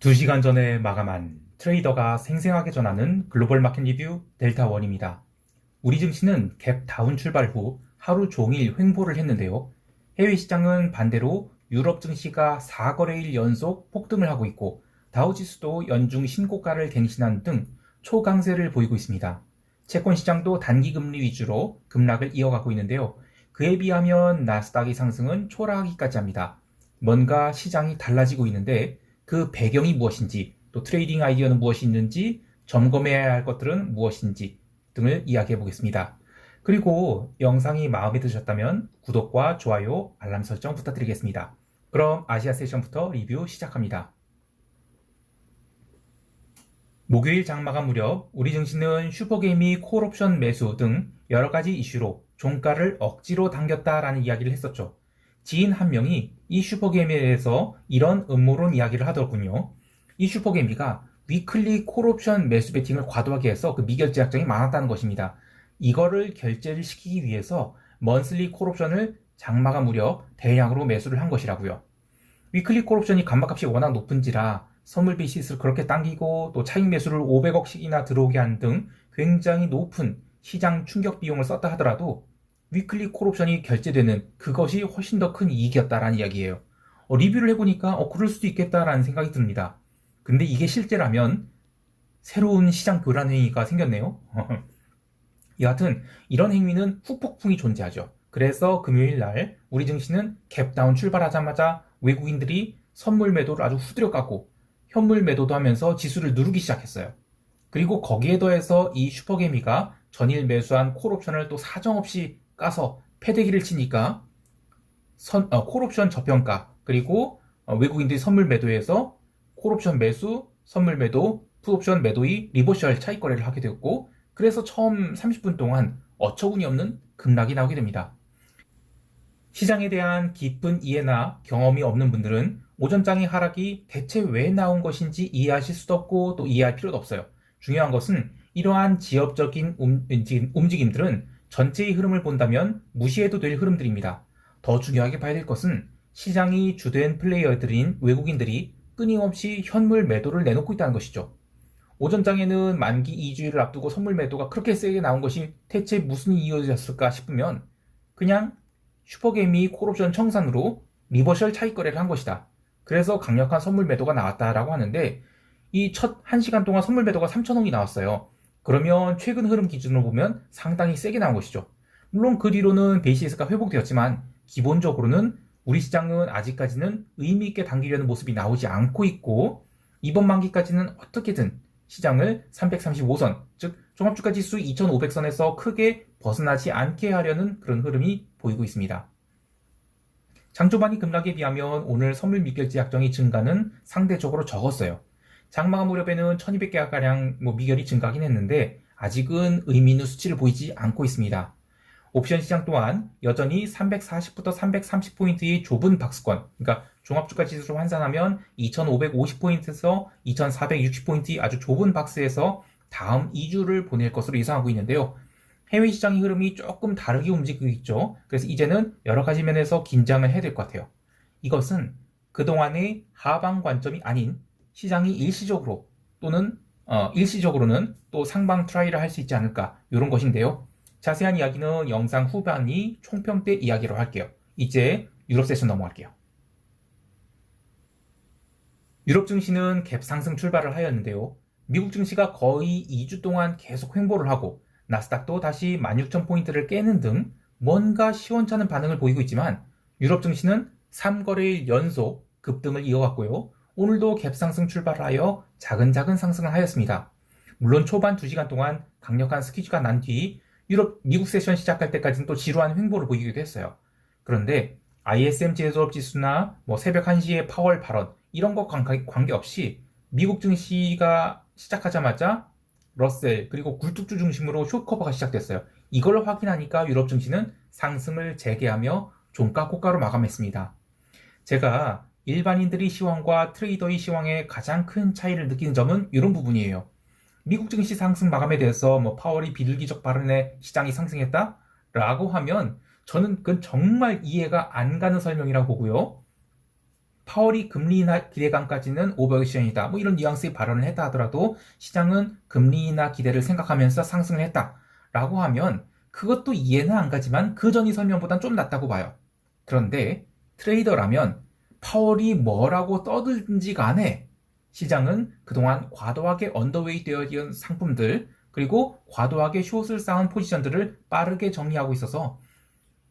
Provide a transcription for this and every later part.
2시간 전에 마감한 트레이더가 생생하게 전하는 글로벌 마켓 리뷰 델타원입니다. 우리 증시는 갭 다운 출발 후 하루 종일 횡보를 했는데요. 해외 시장은 반대로 유럽 증시가 4거래일 연속 폭등을 하고 있고 다우지수도 연중 신고가를 갱신한 등 초강세를 보이고 있습니다. 채권 시장도 단기 금리 위주로 급락을 이어가고 있는데요. 그에 비하면 나스닥의 상승은 초라하기까지 합니다. 뭔가 시장이 달라지고 있는데 그 배경이 무엇인지, 또 트레이딩 아이디어는 무엇이 있는지, 점검해야 할 것들은 무엇인지 등을 이야기해 보겠습니다. 그리고 영상이 마음에 드셨다면 구독과 좋아요, 알람 설정 부탁드리겠습니다. 그럼 아시아 세션부터 리뷰 시작합니다. 목요일 장마감 무렵 우리 증시는 슈퍼게임이 콜옵션 매수 등 여러가지 이슈로 종가를 억지로 당겼다라는 이야기를 했었죠. 지인 한 명이 이 슈퍼게임에 대해서 이런 음모론 이야기를 하더군요. 이 슈퍼게임이가 위클리 콜옵션 매수 베팅을 과도하게 해서 그 미결제 약정이 많았다는 것입니다. 이거를 결제를 시키기 위해서 먼슬리 콜옵션을 장마감 무렵 대량으로 매수를 한 것이라고요. 위클리 콜옵션이 간박값이 워낙 높은지라 선물 베이시스를 그렇게 당기고 또 차익 매수를 500억씩이나 들어오게 한 등 굉장히 높은 시장 충격 비용을 썼다 하더라도 위클리 콜옵션이 결제되는 그것이 훨씬 더 큰 이익이었다라는 이야기예요. 리뷰를 해보니까 그럴 수도 있겠다라는 생각이 듭니다. 근데 이게 실제라면 새로운 시장 교란 행위가 생겼네요. 여하튼 이런 행위는 후폭풍이 존재하죠. 그래서 금요일 날 우리 증시는 갭다운 출발하자마자 외국인들이 선물 매도를 아주 후드려 까고 현물 매도도 하면서 지수를 누르기 시작했어요. 그리고 거기에 더해서 이 슈퍼개미가 전일 매수한 콜옵션을 또 사정없이 까서 패대기를 치니까 콜옵션 저평가 그리고 외국인들이 선물 매도해서 콜옵션 매수, 선물 매도, 풋옵션 매도의 리버셜 차익 거래를 하게 되었고 그래서 처음 30분 동안 어처구니 없는 급락이 나오게 됩니다. 시장에 대한 깊은 이해나 경험이 없는 분들은 오전장의 하락이 대체 왜 나온 것인지 이해하실 수도 없고 또 이해할 필요도 없어요. 중요한 것은 이러한 지엽적인 움직임들은 전체의 흐름을 본다면 무시해도 될 흐름들입니다. 더 중요하게 봐야 될 것은 시장이 주된 플레이어들인 외국인들이 끊임없이 현물 매도를 내놓고 있다는 것이죠. 오전장에는 만기 2주일을 앞두고 선물 매도가 그렇게 세게 나온 것이 대체 무슨 이유였을까 싶으면 그냥 슈퍼게임이 콜옵션 청산으로 리버셜 차익 거래를 한 것이다. 그래서 강력한 선물 매도가 나왔다라고 하는데 이 첫 1시간 동안 선물 매도가 3천억이 나왔어요. 그러면 최근 흐름 기준으로 보면 상당히 세게 나온 것이죠. 물론 그 뒤로는 베이시스가 회복되었지만 기본적으로는 우리 시장은 아직까지는 의미 있게 당기려는 모습이 나오지 않고 있고 이번 만기까지는 어떻게든 시장을 335선, 즉 종합주가 지수 2500선에서 크게 벗어나지 않게 하려는 그런 흐름이 보이고 있습니다. 장초반이 급락에 비하면 오늘 선물 미결제 약정의 증가는 상대적으로 적었어요. 장마감 무렵에는 1200개가량 미결이 증가하긴 했는데 아직은 의미 있는 수치를 보이지 않고 있습니다. 옵션 시장 또한 여전히 340부터 330포인트의 좁은 박스권, 그러니까 종합주가 지수로 환산하면 2550포인트에서 2460포인트의 아주 좁은 박스에서 다음 2주를 보낼 것으로 예상하고 있는데요. 해외 시장의 흐름이 조금 다르게 움직이고 있죠. 그래서 이제는 여러 가지 면에서 긴장을 해야 될 것 같아요. 이것은 그동안의 하방 관점이 아닌 시장이 일시적으로 또는 일시적으로는 또 상방 트라이를 할 수 있지 않을까 이런 것인데요. 자세한 이야기는 영상 후반이 총평 때 이야기로 할게요. 이제 유럽 세션 넘어갈게요. 유럽 증시는 갭 상승 출발을 하였는데요. 미국 증시가 거의 2주 동안 계속 횡보를 하고 나스닥도 다시 16,000포인트를 깨는 등 뭔가 시원찮은 반응을 보이고 있지만 유럽 증시는 3거래일 연속 급등을 이어갔고요. 오늘도 갭 상승 출발하여 작은 상승을 하였습니다. 물론 초반 2시간 동안 강력한 스퀴즈가 난 뒤 미국 세션 시작할 때까지는 또 지루한 횡보를 보이기도 했어요. 그런데 ISM 제조업 지수나 새벽 1시에 파월 발언 이런 거 관계없이 미국 증시가 시작하자마자 러셀 그리고 굴뚝주 중심으로 숏커버가 시작됐어요. 이걸 확인하니까 유럽 증시는 상승을 재개하며 종가 고가로 마감했습니다. 제가 일반인들의 시황과 트레이더의 시황에 가장 큰 차이를 느끼는 점은 이런 부분이에요. 미국 증시 상승 마감에 대해서 파월이 비둘기적 발언에 시장이 상승했다? 라고 하면 저는 그건 정말 이해가 안 가는 설명이라고 보고요. 파월이 금리 인하 기대감까지는 오버액션이다. 뭐 이런 뉘앙스의 발언을 했다 하더라도 시장은 금리 인하 기대를 생각하면서 상승을 했다라고 하면 그것도 이해는 안 가지만 그 전의 설명보단 좀 낫다고 봐요. 그런데 트레이더라면 파월이 뭐라고 떠들든지 간에 시장은 그동안 과도하게 언더웨이 되어 있는 상품들 그리고 과도하게 숏을 쌓은 포지션들을 빠르게 정리하고 있어서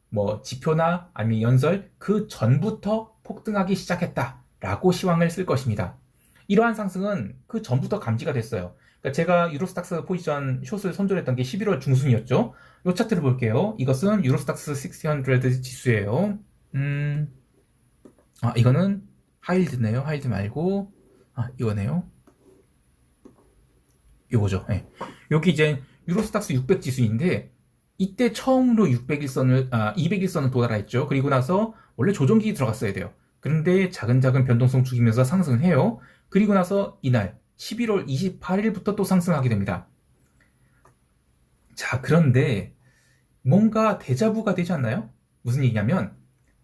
뭐 지표나 아니면 연설 그 전부터 폭등하기 시작했다라고 시황을 쓸 것입니다. 이러한 상승은 그 전부터 감지가 됐어요. 그러니까 제가 유로스탁스 포지션 숏을 선전했던 게 11월 중순이었죠. 이 차트를 볼게요. 이것은 유로스탁스 600 지수예요. 이거는 하이힐드네요. 하이힐드 말고 이거네요. 요거죠. 네. 여기 이제 유로스탁스 600 지수인데 이때 처음으로 200일선을 도달했죠. 그리고 나서 원래 조정기 들어갔어야 돼요. 그런데 작은 변동성 죽이면서 상승을 해요. 그리고 나서 이날 11월 28일부터 또 상승하게 됩니다. 자, 그런데 뭔가 데자부가 되지 않나요? 무슨 얘기냐면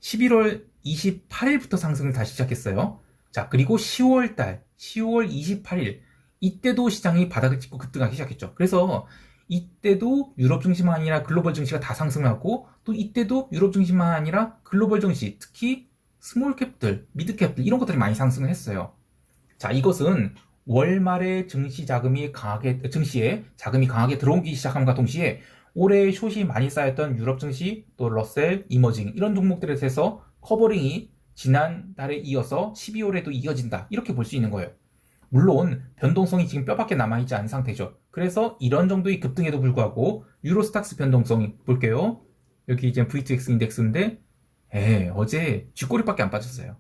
11월 28일부터 상승을 다시 시작했어요. 자, 그리고 10월 28일 이때도 시장이 바닥을 찍고 급등하기 시작했죠. 그래서 이때도 유럽 증시만 아니라 글로벌 증시가 다 상승하고 또 이때도 유럽 증시만 아니라 글로벌 증시, 특히 스몰캡들, 미드캡들 이런 것들이 많이 상승을 했어요. 자, 이것은 월말에 증시에 자금이 강하게 들어오기 시작함과 동시에 올해 숏이 많이 쌓였던 유럽 증시, 또 러셀, 이머징 이런 종목들에 대해서 커버링이 지난달에 이어서 12월에도 이어진다 이렇게 볼 수 있는 거예요. 물론 변동성이 지금 뼈밖에 남아있지 않은 상태죠. 그래서 이런 정도의 급등에도 불구하고 유로스탁스 변동성이 볼게요. 여기 이제 VTX 인덱스인데 어제 쥐꼬리밖에 안 빠졌어요.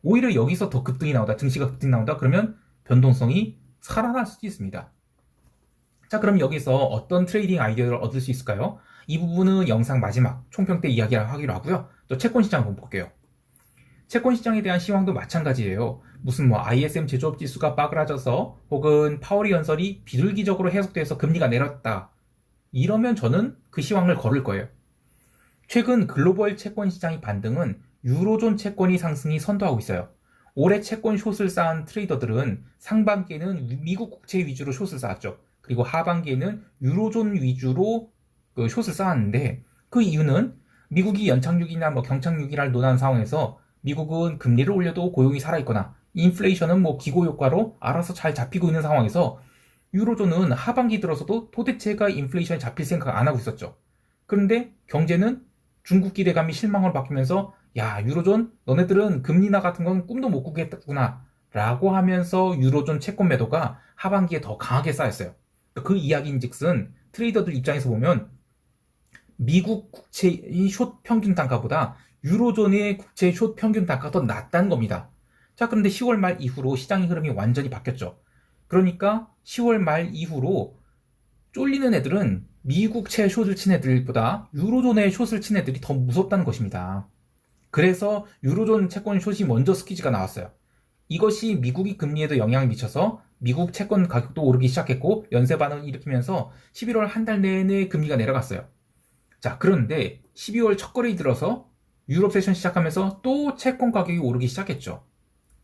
오히려 여기서 더 급등이 나오다, 증시가 급등이 나온다 그러면 변동성이 살아날 수도 있습니다. 자, 그럼 여기서 어떤 트레이딩 아이디어를 얻을 수 있을까요? 이 부분은 영상 마지막 총평 때 이야기를 하기로 하고요. 또 채권 시장 한번 볼게요. 채권 시장에 대한 시황도 마찬가지예요. 무슨 ISM 제조업 지수가 빠그라져서 혹은 파월이 연설이 비둘기적으로 해석돼서 금리가 내렸다. 이러면 저는 그 시황을 걸을 거예요. 최근 글로벌 채권 시장의 반등은 유로존 채권이 상승이 선도하고 있어요. 올해 채권 숏을 쌓은 트레이더들은 상반기에는 미국 국채 위주로 숏을 쌓았죠. 그리고 하반기에는 유로존 위주로 그 숏을 쌓았는데 그 이유는 미국이 연착륙이나 경착륙이라 논한 상황에서 미국은 금리를 올려도 고용이 살아있거나 인플레이션은 기고 효과로 알아서 잘 잡히고 있는 상황에서 유로존은 하반기 들어서도 도대체가 인플레이션이 잡힐 생각 안 하고 있었죠. 그런데 경제는 중국 기대감이 실망으로 바뀌면서 야, 유로존 너네들은 금리 인하 같은 건 꿈도 못 꾸겠구나 라고 하면서 유로존 채권 매도가 하반기에 더 강하게 쌓였어요. 그 이야기인즉슨 트레이더들 입장에서 보면 미국 국채의 숏 평균 단가보다 유로존의 국채 숏 평균 단가가 더 낮다는 겁니다. 자, 그런데 10월 말 이후로 시장의 흐름이 완전히 바뀌었죠. 그러니까 10월 말 이후로 쫄리는 애들은 미국채 숏을 친 애들보다 유로존의 숏을 친 애들이 더 무섭다는 것입니다. 그래서 유로존 채권 숏이 먼저 스퀴즈가 나왔어요. 이것이 미국이 금리에도 영향을 미쳐서 미국 채권 가격도 오르기 시작했고 연쇄 반응을 일으키면서 11월 한 달 내내 금리가 내려갔어요. 자, 그런데 12월 첫 거래에 들어서 유럽 세션 시작하면서 또 채권 가격이 오르기 시작했죠.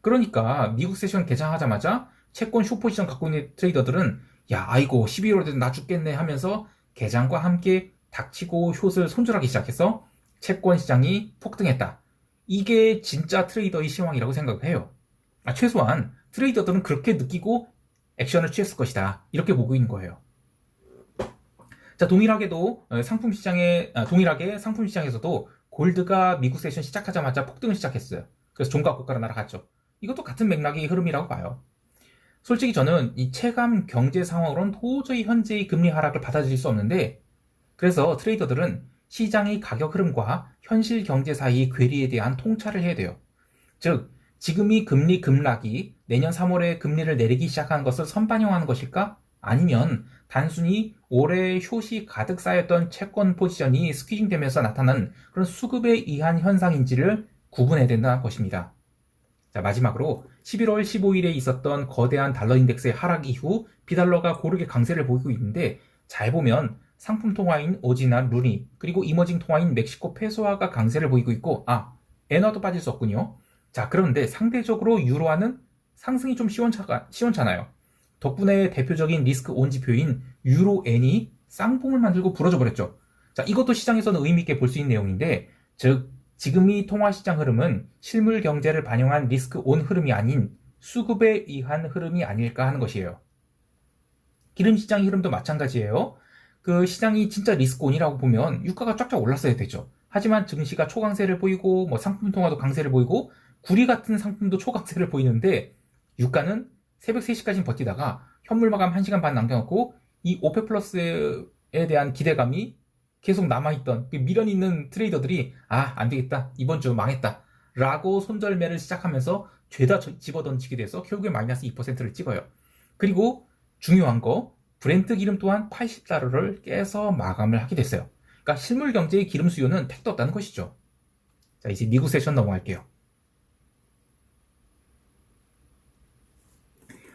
그러니까 미국 세션 개장하자마자 채권 숏 포지션 갖고 있는 트레이더들은 야, 아이고 12월에 돼도 나 죽겠네 하면서 개장과 함께 닥치고 숏을 손절하기 시작해서 채권 시장이 폭등했다. 이게 진짜 트레이더의 시황이라고 생각을 해요. 최소한 트레이더들은 그렇게 느끼고 액션을 취했을 것이다. 이렇게 보고 있는 거예요. 자, 동일하게 상품 시장에서도 골드가 미국 세션 시작하자마자 폭등을 시작했어요. 그래서 종가 고가로 날아갔죠. 이것도 같은 맥락의 흐름이라고 봐요. 솔직히 저는 이 체감 경제 상황으로는 도저히 현재의 금리 하락을 받아들일 수 없는데, 그래서 트레이더들은 시장의 가격 흐름과 현실 경제 사이의 괴리에 대한 통찰을 해야 돼요. 즉, 지금이 금리 급락이 내년 3월에 금리를 내리기 시작한 것을 선반영하는 것일까? 아니면 단순히 올해 숏이 가득 쌓였던 채권 포지션이 스퀴징되면서 나타나는 그런 수급에 의한 현상인지를 구분해야 된다는 것입니다. 자, 마지막으로 11월 15일에 있었던 거대한 달러 인덱스의 하락 이후 비달러가 고르게 강세를 보이고 있는데, 잘 보면 상품 통화인 오지나 루니 그리고 이머징 통화인 멕시코 페소화가 강세를 보이고 있고, 엔화도 빠질 수 없군요. 자, 그런데 상대적으로 유로화는 상승이 좀 시원찮아요. 덕분에 대표적인 리스크 온 지표인 유로엔이 쌍봉을 만들고 부러져 버렸죠. 자, 이것도 시장에서는 의미 있게 볼 수 있는 내용인데, 즉 지금이 통화시장 흐름은 실물 경제를 반영한 리스크 온 흐름이 아닌 수급에 의한 흐름이 아닐까 하는 것이에요. 기름 시장 흐름도 마찬가지예요. 그 시장이 진짜 리스크 온이라고 보면 유가가 쫙쫙 올랐어야 되죠. 하지만 증시가 초강세를 보이고 상품 통화도 강세를 보이고 구리 같은 상품도 초강세를 보이는데 유가는 새벽 3시까지 버티다가 현물 마감 1시간 반 남겨놓고 이 오페 플러스에 대한 기대감이 계속 남아있던 미련 있는 트레이더들이 안 되겠다, 이번 주 망했다 라고 손절매를 시작하면서 죄다 집어던지게 돼서 결국에 마이너스 2%를 찍어요. 그리고 중요한 거, 브렌트 기름 또한 80달러를 깨서 마감을 하게 됐어요. 그러니까 실물 경제의 기름 수요는 택도 없다는 것이죠. 자, 이제 미국 세션 넘어갈게요.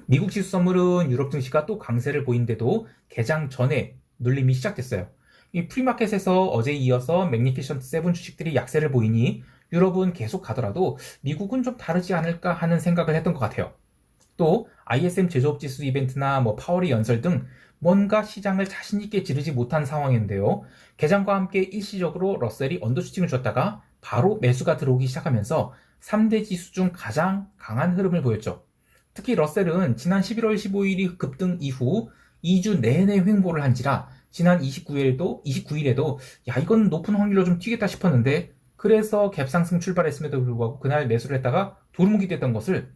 미국 지수 선물은 유럽 증시가 또 강세를 보인데도 개장 전에 눌림이 시작됐어요. 이 프리마켓에서 어제 이어서 맥니피션트 7 주식들이 약세를 보이니 유럽은 계속 가더라도 미국은 좀 다르지 않을까 하는 생각을 했던 것 같아요. 또 ISM 제조업 지수 이벤트나 파월의 연설 등 뭔가 시장을 자신있게 지르지 못한 상황인데요. 개장과 함께 일시적으로 러셀이 언더슈팅을 줬다가 바로 매수가 들어오기 시작하면서 3대 지수 중 가장 강한 흐름을 보였죠. 특히 러셀은 지난 11월 15일이 급등 이후 2주 내내 횡보를 한지라 지난 29일에도 야, 이건 높은 확률로 좀 튀겠다 싶었는데, 그래서 갭상승 출발했음에도 불구하고 그날 매수를 했다가 도루묵이 됐던 것을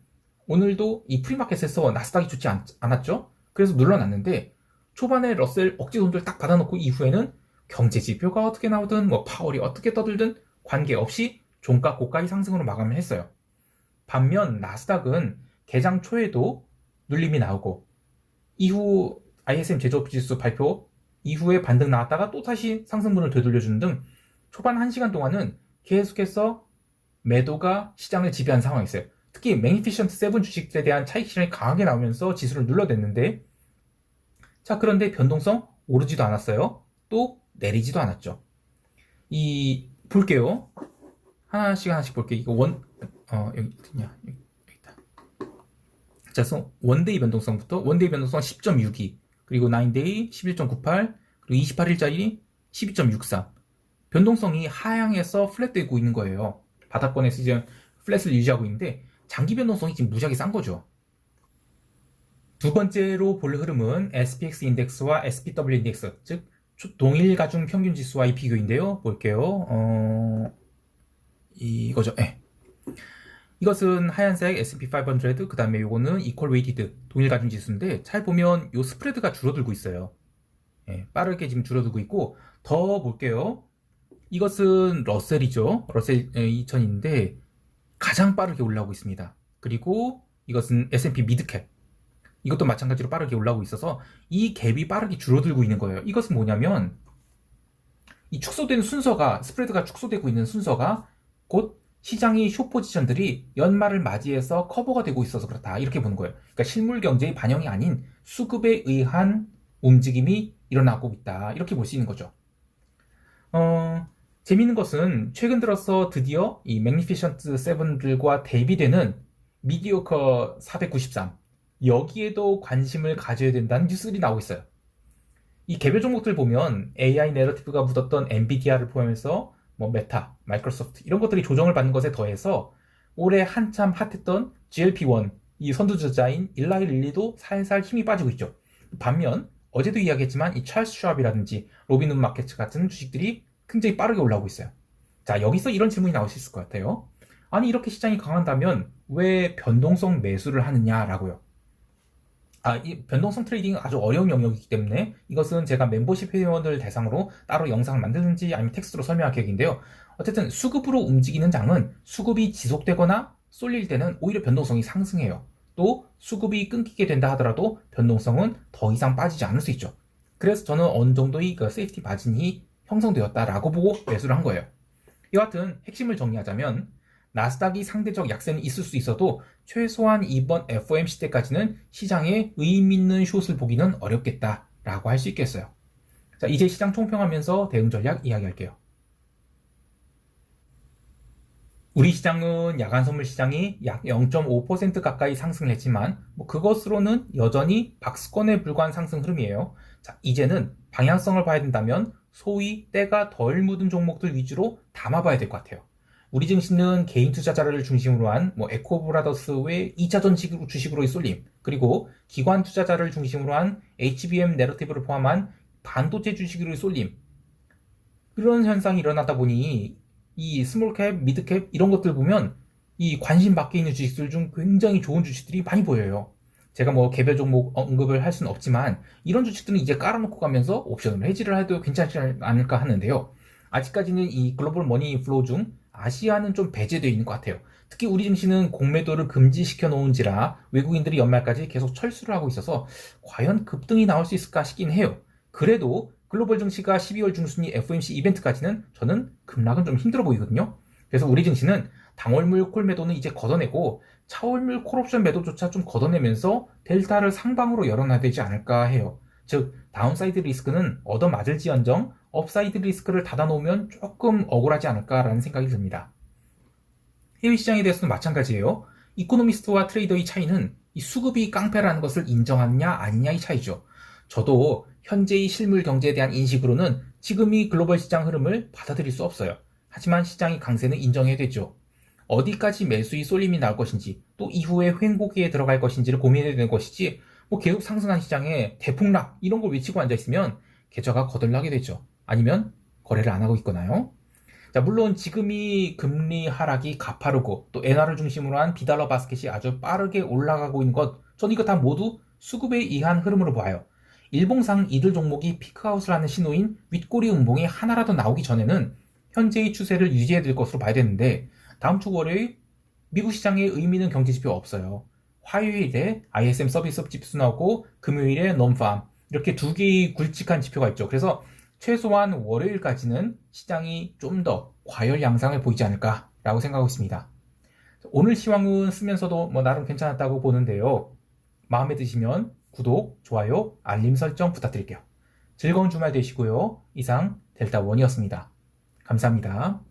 오늘도 이 프리마켓에서 나스닥이 좋지 않았죠? 그래서 눌러놨는데, 초반에 러셀 억지 돈들 딱 받아놓고 이후에는 경제 지표가 어떻게 나오든 파월이 어떻게 떠들든 관계없이 종가 고가의 상승으로 마감을 했어요. 반면 나스닥은 개장 초에도 눌림이 나오고 이후 ISM 제조업 지수 발표 이후에 반등 나왔다가 또 다시 상승분을 되돌려주는 등 초반 1시간 동안은 계속해서 매도가 시장을 지배한 상황이었어요. 특히 매니피션트 7 주식들에 대한 차익 실현이 강하게 나오면서 지수를 눌러댔는데, 자, 그런데 변동성 오르지도 않았어요. 또 내리지도 않았죠. 볼게요. 하나씩 볼게요. 이거 여기 있냐? 여기 있다. 자, 원데이 변동성부터 원데이 변동성 10.62, 그리고 9데이 11.98, 그리고 28일짜리 12.63. 변동성이 하향해서 플랫되고 있는 거예요. 바닥권에서 이제 플랫을 유지하고 있는데 장기 변동성이 지금 무지하게 싼 거죠. 두 번째로 볼 흐름은 SPX 인덱스와 SPW 인덱스, 즉 동일 가중 평균 지수와의 비교인데요. 볼게요. 이거죠. 이것은 하얀색 S&P 500, 그 다음에 요거는 이퀄 웨이티드 동일 가중 지수인데, 잘 보면 요 스프레드가 줄어들고 있어요. 빠르게 지금 줄어들고 있고, 더 볼게요. 이것은 러셀이죠. 러셀 2000인데 가장 빠르게 올라오고 있습니다. 그리고 이것은 S&P 미드캡, 이것도 마찬가지로 빠르게 올라오고 있어서 이 갭이 빠르게 줄어들고 있는 거예요. 이것은 뭐냐면 이 축소되는 순서가, 스프레드가 축소되고 있는 순서가 곧 시장의 숏 포지션들이 연말을 맞이해서 커버가 되고 있어서 그렇다, 이렇게 보는 거예요. 그러니까 실물 경제의 반영이 아닌 수급에 의한 움직임이 일어나고 있다, 이렇게 볼 수 있는 거죠. 재미있는 것은 최근 들어서 드디어 이 맥니피션트 7들과 대비되는 미디어커 493, 여기에도 관심을 가져야 된다는 뉴스들이 나오고 있어요. 이 개별 종목들 보면 AI 내러티브가 묻었던 엔비디아를 포함해서 메타, 마이크로소프트 이런 것들이 조정을 받는 것에 더해서 올해 한참 핫했던 GLP-1, 이 선두주자인 일라이 릴리도 살살 힘이 빠지고 있죠. 반면 어제도 이야기했지만 이 찰스 슈왑이라든지 로빈훗 마켓츠 같은 주식들이 굉장히 빠르게 올라오고 있어요. 자, 여기서 이런 질문이 나올 수 있을 것 같아요. 아니, 이렇게 시장이 강한다면 왜 변동성 매수를 하느냐라고요. 이 변동성 트레이딩은 아주 어려운 영역이기 때문에 이것은 제가 멤버십 회원들 대상으로 따로 영상을 만들든지 아니면 텍스트로 설명할 계획인데요. 어쨌든 수급으로 움직이는 장은 수급이 지속되거나 쏠릴 때는 오히려 변동성이 상승해요. 또 수급이 끊기게 된다 하더라도 변동성은 더 이상 빠지지 않을 수 있죠. 그래서 저는 어느 정도의 세이프티 마진이 형성되었다라고 보고 매수를 한 거예요. 여하튼 핵심을 정리하자면 나스닥이 상대적 약세는 있을 수 있어도 최소한 이번 FOMC 때까지는 시장에 의미 있는 숏을 보기는 어렵겠다라고 할 수 있겠어요. 자, 이제 시장 총평하면서 대응 전략 이야기할게요. 우리 시장은 야간 선물 시장이 약 0.5% 가까이 상승을 했지만 그것으로는 여전히 박스권에 불과한 상승 흐름이에요. 자, 이제는 방향성을 봐야 된다면 소위 때가 덜 묻은 종목들 위주로 담아봐야 될 것 같아요. 우리 증시는 개인 투자자를 중심으로 한 에코브라더스 외 2차전 주식으로의 쏠림, 그리고 기관 투자자를 중심으로 한 HBM 내러티브를 포함한 반도체 주식으로의 쏠림, 그런 현상이 일어나다 보니 이 스몰캡, 미드캡 이런 것들 보면 이 관심 밖에 있는 주식들 중 굉장히 좋은 주식들이 많이 보여요. 제가 개별 종목 언급을 할 수는 없지만 이런 주식들은 이제 깔아놓고 가면서 옵션으로 해지를 해도 괜찮지 않을까 하는데요. 아직까지는 이 글로벌 머니 플로우 중 아시아는 좀 배제되어 있는 것 같아요. 특히 우리 증시는 공매도를 금지시켜 놓은지라 외국인들이 연말까지 계속 철수를 하고 있어서 과연 급등이 나올 수 있을까 싶긴 해요. 그래도 글로벌 증시가 12월 중순이 FOMC 이벤트까지는 저는 급락은 좀 힘들어 보이거든요. 그래서 우리 증시는 당월물 콜 매도는 이제 걷어내고 차월물 콜옵션 매도조차 좀 걷어내면서 델타를 상방으로 열어놔야 되지 않을까 해요. 즉 다운사이드 리스크는 얻어맞을지언정 업사이드 리스크를 닫아놓으면 조금 억울하지 않을까라는 생각이 듭니다. 해외 시장에 대해서는 마찬가지예요. 이코노미스트와 트레이더의 차이는 이 수급이 깡패라는 것을 인정하느냐 아니냐의 차이죠. 저도 현재의 실물 경제에 대한 인식으로는 지금이 글로벌 시장 흐름을 받아들일 수 없어요. 하지만 시장의 강세는 인정해야 되죠. 어디까지 매수의 쏠림이 나올 것인지, 또 이후에 횡보기에 들어갈 것인지를 고민해야 되는 것이지, 계속 상승한 시장에 대폭락 이런 걸 외치고 앉아있으면 계좌가 거덜나게 되죠. 아니면 거래를 안 하고 있거나요. 자, 물론 지금이 금리 하락이 가파르고 또 엔화를 중심으로 한 비달러 바스켓이 아주 빠르게 올라가고 있는 것, 저는 이거 다 모두 수급에 의한 흐름으로 봐요. 일봉상 이들 종목이 피크아웃을 하는 신호인 윗꼬리 음봉이 하나라도 나오기 전에는 현재의 추세를 유지해야 될 것으로 봐야 되는데, 다음 주 월요일 미국 시장에 의미 있는 경제지표 없어요. 화요일에 ISM 서비스 지수 나오고 금요일에 넘팜, 이렇게 두 개의 굵직한 지표가 있죠. 그래서 최소한 월요일까지는 시장이 좀 더 과열 양상을 보이지 않을까라고 생각하고 있습니다. 오늘 시황은 쓰면서도 나름 괜찮았다고 보는데요. 마음에 드시면 구독, 좋아요, 알림 설정 부탁드릴게요. 즐거운 주말 되시고요. 이상 델타원이었습니다. 감사합니다.